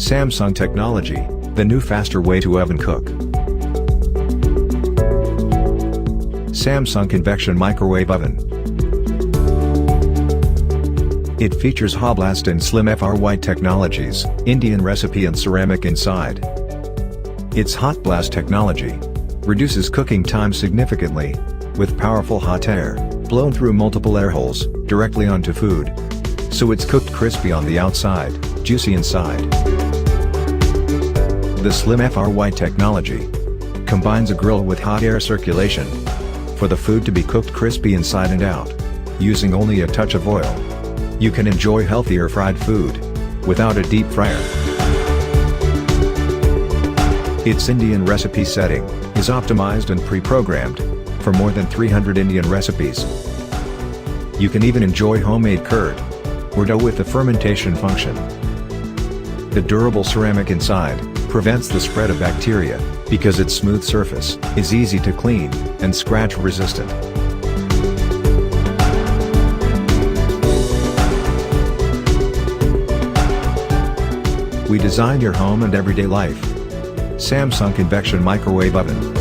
Samsung technology, the new faster way to oven cook. Samsung Covection Microwave Oven. It features Hotblast and Slim FR technologies, Indian recipe and ceramic inside. Its Hotblast technology reduces cooking time significantly, with powerful hot air, blown through multiple air holes, directly onto food. So it's cooked crispy on the outside, juicy inside. The Slim FR technology combines a grill with hot air circulation for the food to be cooked crispy inside and out, using only a touch of oil. You can enjoy healthier fried food without a deep fryer. Its Indian recipe setting is optimized and pre-programmed for more than 300 Indian recipes. You can even enjoy homemade curd or dough with the fermentation function. The durable ceramic inside prevents the spread of bacteria because its smooth surface is easy to clean and scratch resistant. We design your home and everyday life. Samsung Covection Microwave Oven.